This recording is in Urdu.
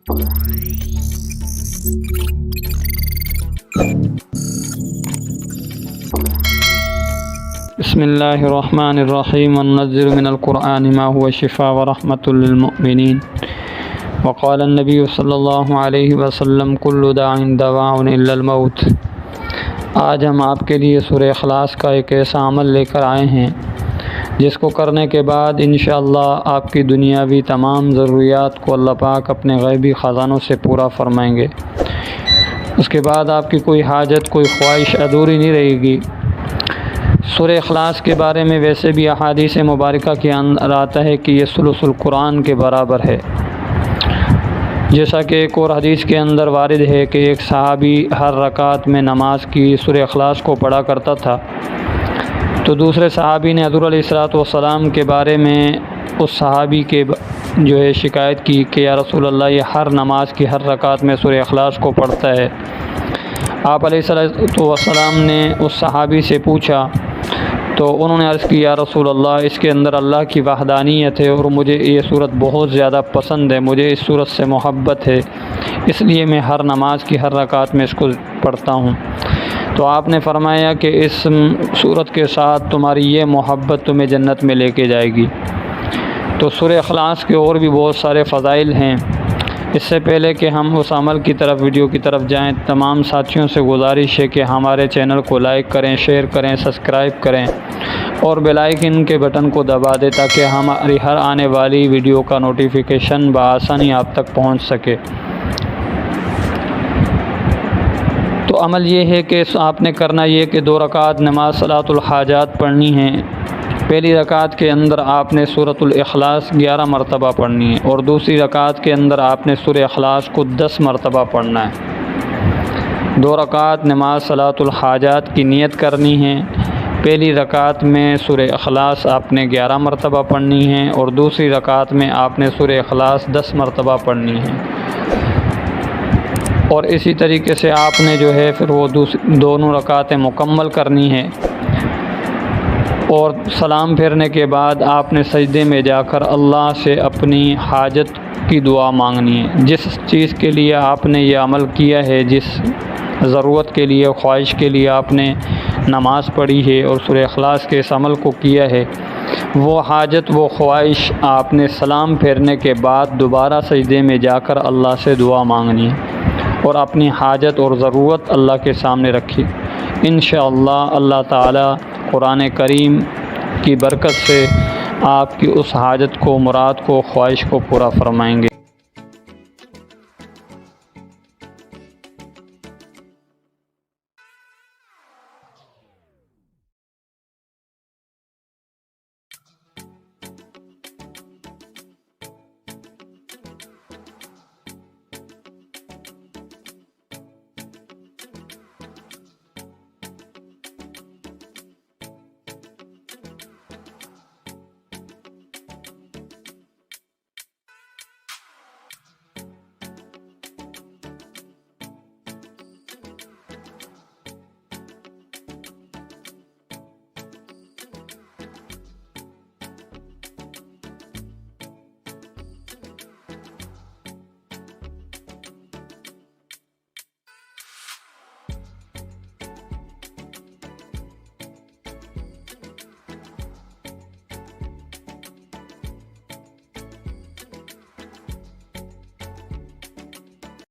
بسم اللہ الرحمن الرحیم وننزل من القرآن ما هو شفاء ورحمۃ للمؤمنین وقال النبی صلی اللہ علیہ وسلم کل داء دواء الا الموت۔ آج ہم آپ کے لیے سورہ اخلاص کا ایک ایسا عمل لے کر آئے ہیں جس کو کرنے کے بعد انشاءاللہ آپ کی دنیاوی تمام ضروریات کو اللہ پاک اپنے غیبی خزانوں سے پورا فرمائیں گے۔ اس کے بعد آپ کی کوئی حاجت، کوئی خواہش ادھوری نہیں رہے گی۔ سورہ اخلاص کے بارے میں ویسے بھی احادیث مبارکہ کے اندر آتا ہے کہ یہ ثلث القرآن کے برابر ہے، جیسا کہ ایک اور حدیث کے اندر وارد ہے کہ ایک صحابی ہر رکعت میں نماز کی سورہ اخلاص کو پڑھا کرتا تھا، تو دوسرے صحابی نے حضور علیہ الصلوۃ والسلام کے بارے میں اس صحابی کے شکایت کی کہ یا رسول اللہ، یہ ہر نماز کی ہر رکعت میں سورہ اخلاص کو پڑھتا ہے۔ آپ علیہ الصلوۃ والسلام نے اس صحابی سے پوچھا تو انہوں نے عرض کی یا رسول اللہ، اس کے اندر اللہ کی وحدانیت ہے اور مجھے یہ صورت بہت زیادہ پسند ہے، مجھے اس صورت سے محبت ہے، اس لیے میں ہر نماز کی ہر رکعت میں اس کو پڑھتا ہوں۔ تو آپ نے فرمایا کہ اس صورت کے ساتھ تمہاری یہ محبت تمہیں جنت میں لے کے جائے گی۔ تو سورہ اخلاص کے اور بھی بہت سارے فضائل ہیں۔ اس سے پہلے کہ ہم اس عمل کی طرف، ویڈیو کی طرف جائیں، تمام ساتھیوں سے گزارش ہے کہ ہمارے چینل کو لائک کریں، شیئر کریں، سبسکرائب کریں اور بیل آئیکن کے بٹن کو دبا دیں تاکہ ہماری ہر آنے والی ویڈیو کا نوٹیفیکیشن بآسانی آپ تک پہنچ سکے۔ تو عمل یہ ہے کہ آپ نے کرنا یہ کہ 2 رکعت نماز صلاۃ الحاجات پڑھنی ہے۔ پہلی رکعت کے اندر آپ نے سورۃ الاخلاص 11 مرتبہ پڑھنی ہے اور دوسری رکعت کے اندر آپ نے سورہ اخلاص کو 10 مرتبہ پڑھنا ہے۔ 2 رکعت نماز صلاۃ الحاجات کی نیت کرنی ہے۔ پہلی رکعت میں سورہ اخلاص آپ نے 11 مرتبہ پڑھنی ہے اور دوسری رکعت میں آپ نے سورہ اخلاص 10 مرتبہ پڑھنی ہے، اور اسی طریقے سے آپ نے پھر وہ دونوں رکعتیں مکمل کرنی ہے، اور سلام پھیرنے کے بعد آپ نے سجدے میں جا کر اللہ سے اپنی حاجت کی دعا مانگنی ہے۔ جس چیز کے لیے آپ نے یہ عمل کیا ہے، جس ضرورت کے لیے، خواہش کے لیے آپ نے نماز پڑھی ہے اور سورہ اخلاص کے اس عمل کو کیا ہے، وہ حاجت، وہ خواہش آپ نے سلام پھیرنے کے بعد دوبارہ سجدے میں جا کر اللہ سے دعا مانگنی ہے اور اپنی حاجت اور ضرورت اللہ کے سامنے رکھی۔ انشاءاللہ اللہ تعالی قرآن کریم کی برکت سے آپ کی اس حاجت کو، مراد کو، خواہش کو پورا فرمائیں گے۔